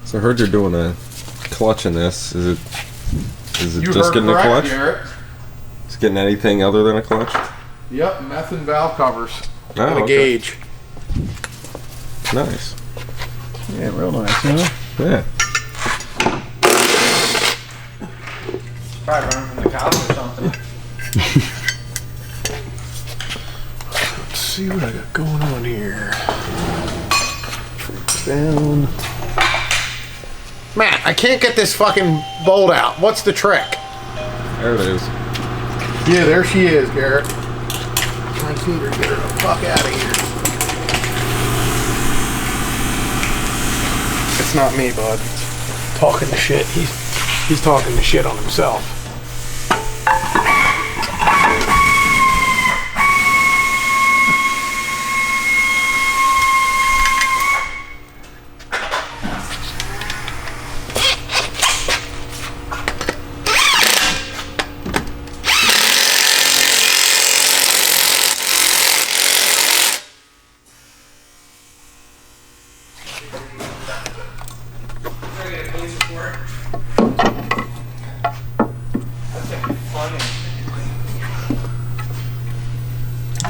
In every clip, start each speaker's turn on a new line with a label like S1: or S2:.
S1: So I heard you're doing a clutch in this. Is it just getting a clutch?
S2: Garrett.
S1: Is it getting anything other than a clutch?
S2: Yep, methane valve covers.
S1: Oh,
S2: and a gauge.
S1: Nice.
S2: Yeah, real nice, huh?
S1: Yeah.
S3: Probably running from the cops or something.
S2: Let's see what I got going on here. Down. Man, I can't get this fucking bolt out. What's the trick?
S1: There it is.
S2: Yeah, there she is, Garrett. I just need her to get her the fuck out of here. It's not me, bud. Talking to shit. He's talking to shit on himself.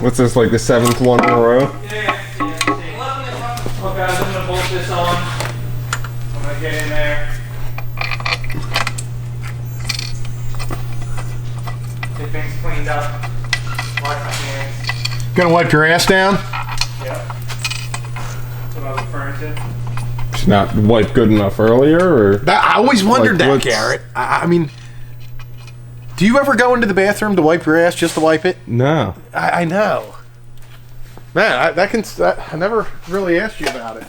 S1: What's this, like the 7th one in a row?
S3: Yeah. Well, guys, I'm gonna bolt this on. I'm gonna get in there. Get things cleaned up. Wash my hands.
S2: Gonna wipe your ass down?
S3: Yep. That's what I was referring to.
S1: It's not wiped good enough earlier, or?
S2: I always wondered
S1: Like,
S2: that, Garrett. I mean, do you ever go into the bathroom to wipe your ass just to wipe it?
S1: No.
S2: I know. Man, I never really asked you about it.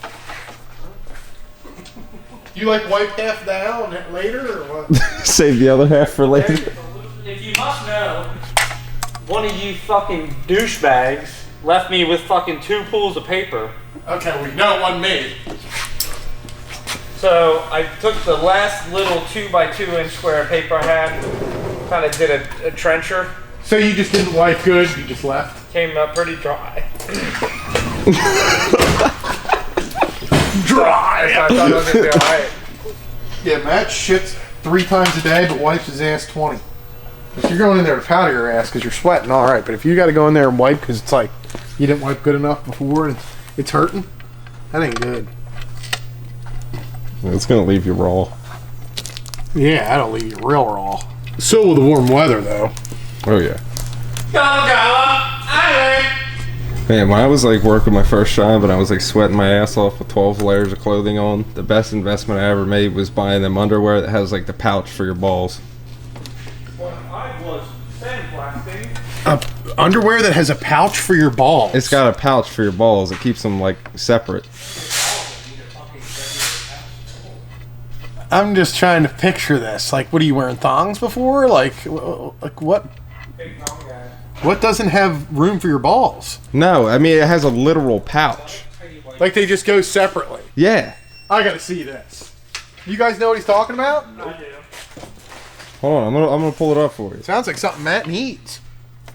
S2: You like wipe half down later, or what?
S1: Save the other half for later.
S3: If you must know, one of you fucking douchebags left me with fucking 2 pools of paper.
S2: Okay, we know it wasn't me.
S3: So I took the last little 2x2 inch square of paper I had, kind of did a trencher.
S2: So you just didn't wipe good, you just left?
S3: Came up pretty dry.
S2: Dry!
S3: So I thought it was gonna be alright.
S2: Yeah, Matt shits 3 times a day, but wipes his ass 20. If you're going in there to powder your ass because you're sweating, all right. But if you got to go in there and wipe because it's like you didn't wipe good enough before and it's hurting, that ain't good.
S1: It's gonna leave you raw.
S2: Yeah, that'll leave you real raw. So will the warm weather, though.
S1: Oh yeah.
S3: Go,
S1: Man, when I was like working my first job and I was like sweating my ass off with 12 layers of clothing on, the best investment I ever made was buying them underwear that has like the pouch for your balls.
S3: When I was sandblasting.
S2: Underwear that has a pouch for your balls.
S1: It's got a pouch for your balls. It keeps them like separate.
S2: I'm just trying to picture this. Like, what are you wearing thongs before? Like what?
S3: Big thong guy.
S2: What doesn't have room for your balls?
S1: No, I mean it has a literal pouch.
S2: Like they just go separately.
S1: Yeah.
S2: I gotta see this. You guys know what he's talking about?
S3: I do.
S1: Hold on, I'm gonna pull it up for you.
S2: Sounds like something Matt needs.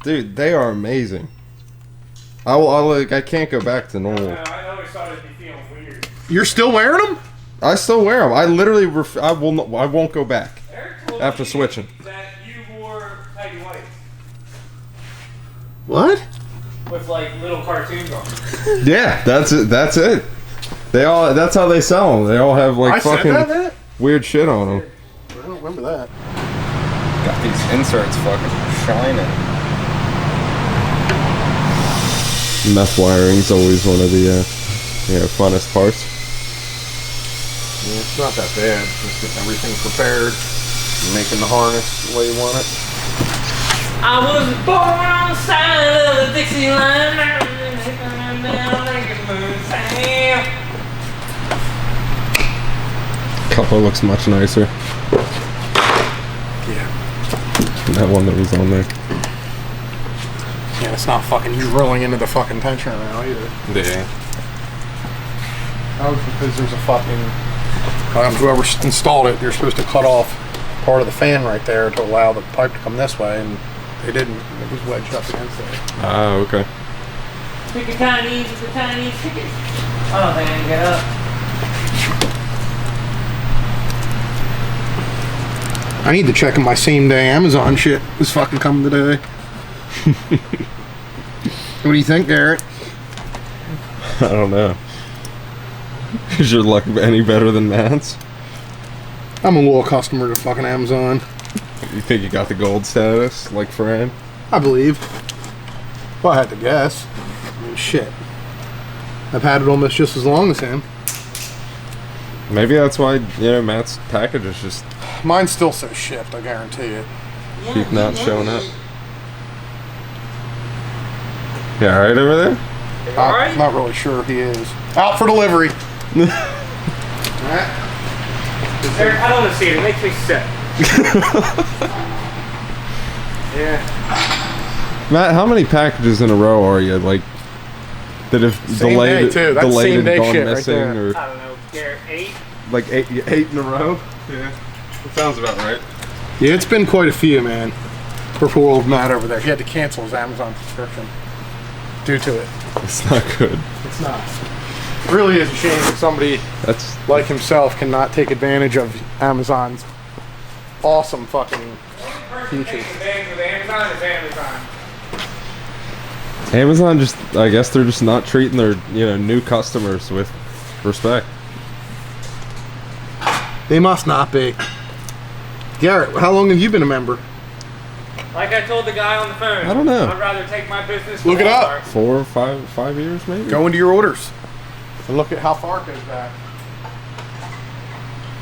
S1: Dude, they are amazing. I can't go back to normal.
S3: I always thought it'd be feeling weird.
S2: You're still wearing them?
S1: I still wear them. I literally I won't go back after switching.
S3: That you wore tighty whites
S2: What?
S3: with like little cartoons on them.
S1: Yeah, that's it. That's it. That's how they sell them. They all have like
S2: I said
S1: fucking
S2: that?
S1: weird shit on them.
S2: I don't remember that.
S1: Got these inserts fucking shining. Meth wiring's always one of the funnest parts.
S2: Yeah, it's not that bad. Just getting everything prepared. Making the harness the way you want it.
S3: I was born on the side of the Dixie line.
S1: Couple looks much nicer.
S2: Yeah.
S1: than that one that was on there.
S2: Yeah, it's not fucking drilling into the fucking tension now either.
S1: Yeah.
S2: That was because there's a fucking... whoever installed it, you're supposed to cut off part of the fan right there to allow the pipe to come this way, and they didn't. It was wedged up against it.
S1: Ah, okay.
S3: Pick a tiny ticket. I don't think I can get up.
S2: I need to check on my same day Amazon shit. Is fucking coming today. What do you think, Garrett?
S1: I don't know. Is your luck any better than Matt's?
S2: I'm a loyal customer to fucking Amazon.
S1: You think you got the gold status, like Fran?
S2: I believe. Well, I had to guess. I mean, shit. I've had it almost just as long as him.
S1: Maybe that's why, Matt's package is just
S2: Mine's still so shipped, I guarantee it.
S1: keep not showing up. Yeah, alright over there?
S2: I'm not really sure he is. Out for delivery.
S3: Eric, I don't want to see it. It makes me sick. Yeah.
S1: Matt, how many packages in a row are you? Like, that have
S2: Same
S1: delayed,
S2: day, too. That's
S1: delayed
S2: same
S1: and
S2: day
S1: gone
S2: shit right
S1: missing?
S2: there.
S1: Or
S3: I don't know, Garrett, 8?
S1: like eight in a row? Yeah. That sounds about right.
S2: Yeah, it's been quite a few, man. For poor old Matt over there. He had to cancel his Amazon subscription due to it.
S1: It's not good.
S2: It's not. It really is a shame that somebody
S1: That's
S2: like himself cannot take advantage of Amazon's awesome fucking features.
S1: Amazon just, I guess they're just not treating their, new customers with respect.
S2: They must not be. Garrett, how long have you been a member?
S3: Like I told the guy on the phone.
S1: I don't know.
S3: I'd rather take my business to
S2: Look it up.
S3: Walmart.
S1: 4 or 5 years maybe?
S2: Go into your orders and look at how far it goes back.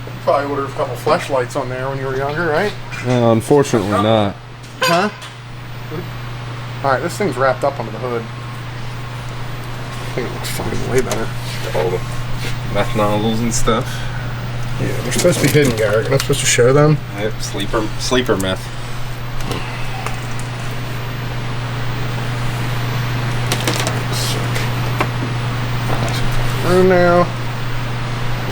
S2: You probably ordered a couple fleshlights on there when you were younger, right?
S1: Unfortunately not.
S2: Huh? Alright, this thing's wrapped up under the hood. I think it looks fucking way better.
S1: All the methanols and stuff.
S2: Yeah, they're supposed to be hidden, Garrett. You're not supposed to show them.
S1: Yep, sleeper meth.
S2: Room now.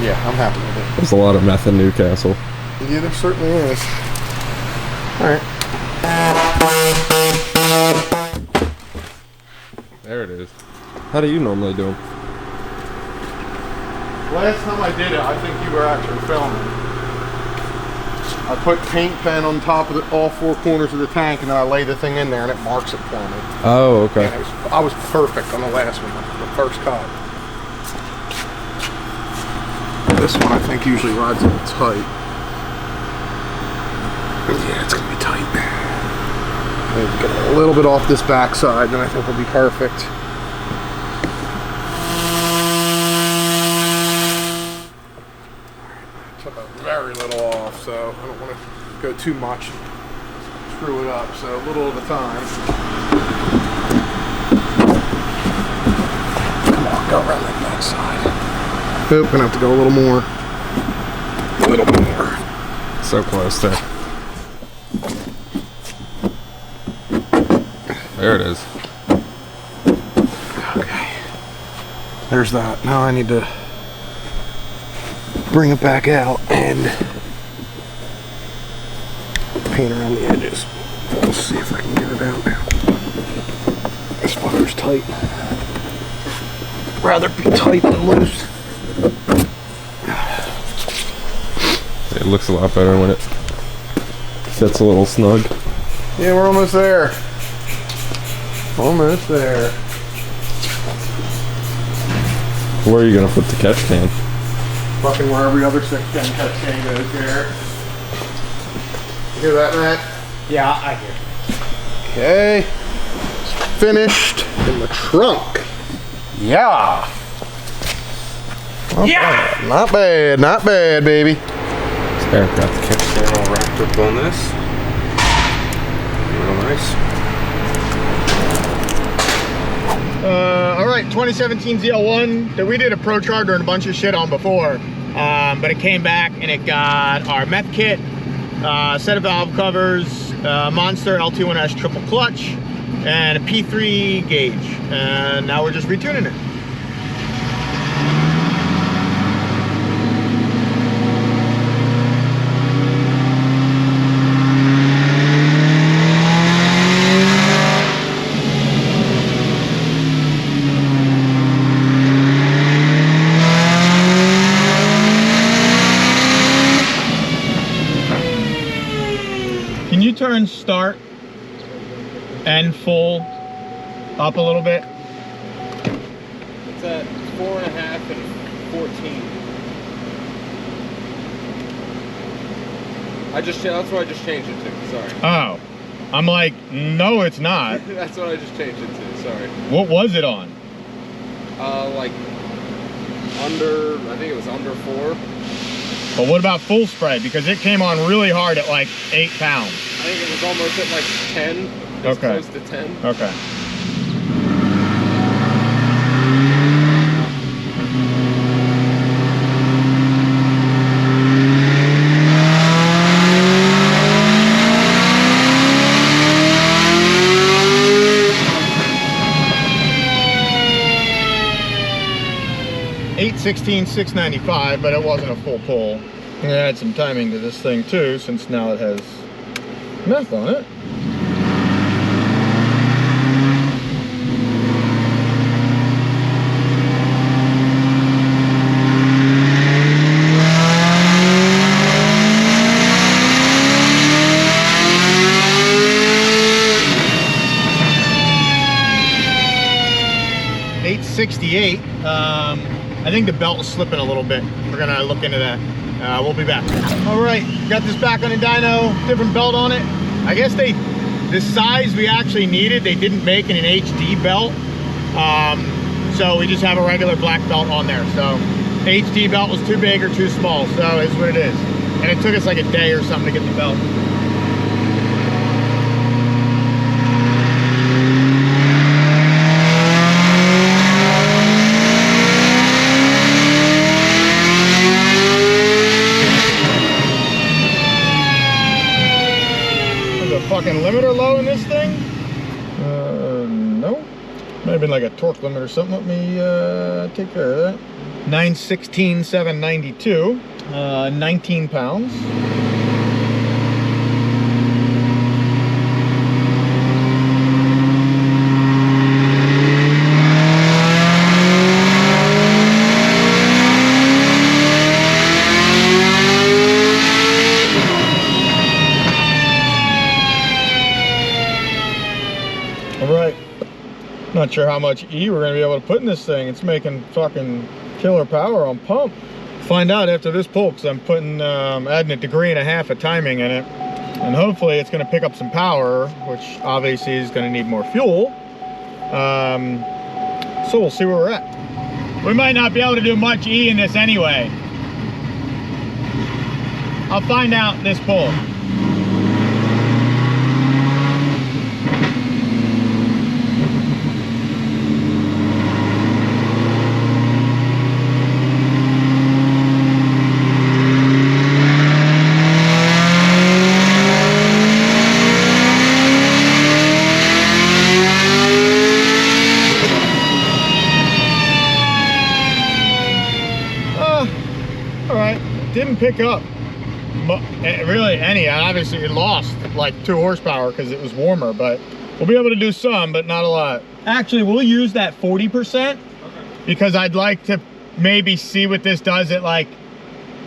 S2: Yeah, I'm happy with it.
S1: There's a lot of meth in Newcastle.
S2: Yeah, there certainly is. Alright.
S1: There it is. How do you normally do them?
S2: Last time I did it, I think you were actually filming. I put paint pen on top of all 4 corners of the tank, and then I lay the thing in there, and it marks it for me.
S1: Oh, okay.
S2: And I was perfect on the last one, the first cut. This one I think usually rides a little tight. Yeah, it's gonna be tight. Get a little bit off this backside, then I think we'll be perfect. Took a very little off, so I don't want to go too much and screw it up, so a little at a time. Come on, go around that backside. Oop, gonna have to go a little more. A little more.
S1: So close there. There it is.
S2: Okay. There's that. Now I need to bring it back out and paint around the edges. Let's see if I can get it out now. This fucker's tight. Rather be tight than loose.
S1: It looks a lot better when it fits a little snug.
S2: Yeah, we're almost there. Almost there.
S1: Where are you gonna put the catch can?
S2: Fucking where every other 6-10 catch can goes there. You hear that, Matt?
S3: Yeah, I hear.
S2: Okay. It's finished in the trunk. Yeah.
S3: Yeah!
S2: Not bad, not bad, baby.
S1: Eric got the catch can all wrapped up on this. Real nice.
S4: All right, 2017 ZL1 that we did a Procharger and a bunch of shit on before, but it came back and it got our meth kit, set of valve covers, Monster LT1S triple clutch, and a P3 gauge, and now we're just retuning it. range start and full up a little bit?
S1: It's at 4.5 and 14. That's what I just changed it to. Sorry.
S4: Oh, I'm like, no, it's not.
S1: That's what I just changed it to. Sorry.
S4: What was it on?
S1: Like under. I think it was under 4.
S4: But what about full spray? Because it came on really hard at like 8 pounds.
S1: I think it was almost at like 10. It was
S4: Okay.
S1: close to 10.
S4: Okay. .816 695, but it wasn't a full pull. I'm gonna add some timing to this thing too, since now it has meth on it. .868. I think the belt was slipping a little bit. We're gonna look into that. We'll be back. All right, got this back on the dyno, different belt on it. I guess the size we actually needed, they didn't make in an HD belt. So we just have a regular black belt on there. So HD belt was too big or too small, so it's what it is. And it took us like a day or something to get the belt. Fucking limiter low in this thing? No. Might have been like a torque limit or something. Let me take care of that. 916 792. 19 pounds. Not sure how much E we're gonna be able to put in this thing. It's making fucking killer power on pump. Find out after this pull, because I'm putting adding 1.5 degrees of timing in it, and hopefully it's gonna pick up some power, which obviously is gonna need more fuel. So we'll see where we're at. We might not be able to do much E in this anyway. I'll find out this pull. Didn't pick up really any. Obviously it lost like 2 horsepower because it was warmer, but we'll be able to do some, but not a lot. Actually, we'll use that 40% because I'd like to maybe see what this does at like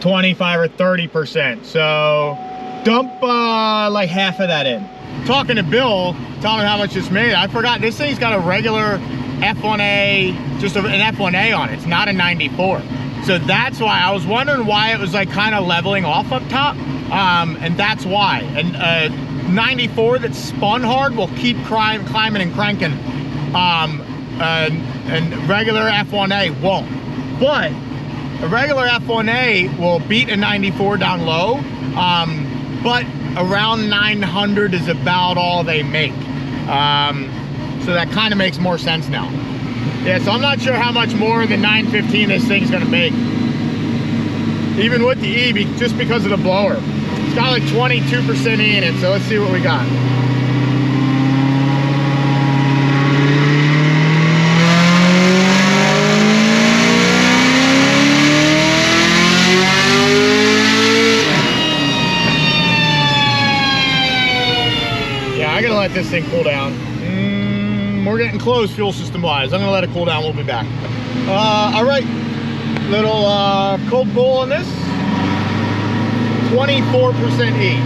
S4: 25 or 30%. So dump like half of that in. Talking to Bill, telling him how much it's made, I forgot this thing's got a regular F1A, just an F1A on it. It's not a 94. So that's why I was wondering why it was like kind of leveling off up top, and that's why. And 94 that's spun hard will keep climbing and cranking, and regular F1A won't. But a regular F1A will beat a 94 down low, but around 900 is about all they make. So that kind of makes more sense now. Yeah, so I'm not sure how much more than 915 this thing's gonna make. Even with the E, just because of the blower. It's got like 22% E in it, so let's see what we got. Yeah, I gotta let this thing cool down. We're getting close fuel system wise. I'm gonna let it cool down, we'll be back. All right, little cold pull on this. 24% E.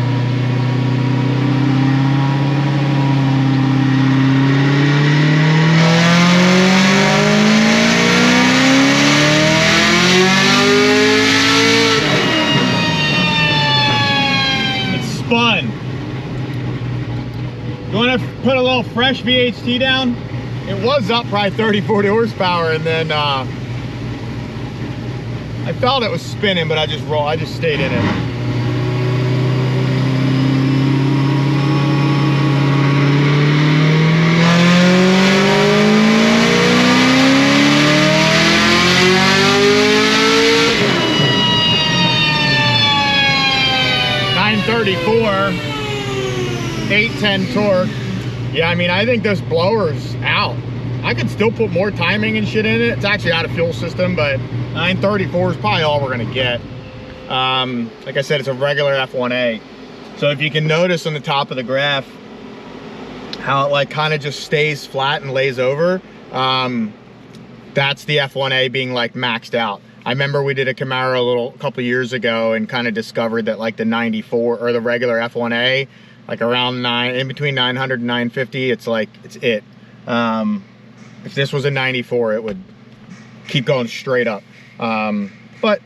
S4: You want to put a little fresh VHT down? It was up probably 30, 40 horsepower, and then I felt it was spinning, but I just stayed in it. .34, 810 torque. Yeah, I mean, I think this blower's out. I could still put more timing and shit in it. It's actually out of fuel system, but 934 is probably all we're gonna get. Like I said, it's a regular F1A. So if you can notice on the top of the graph how it like kind of just stays flat and lays over, that's the F1A being like maxed out. I remember we did a Camaro a couple years ago and kind of discovered that like the 94 or the regular F1A, like around in between 900 and 950, it's like, it's it. If this was a 94, it would keep going straight up. But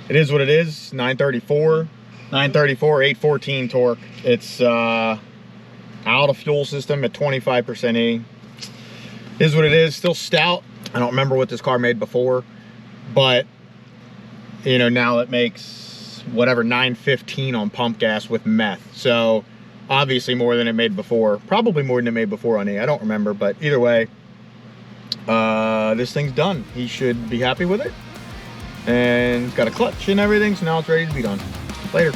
S4: it is what it is. 934, 814 torque. It's out of fuel system at 25% E. Is what it is. Still stout. I don't remember what this car made before, but you know, now it makes whatever 915 on pump gas with meth. So obviously more than it made before. Probably more than it made before on E. I don't remember, but either way, this thing's done. He should be happy with it. And it's got a clutch and everything, so now it's ready to be done. Later.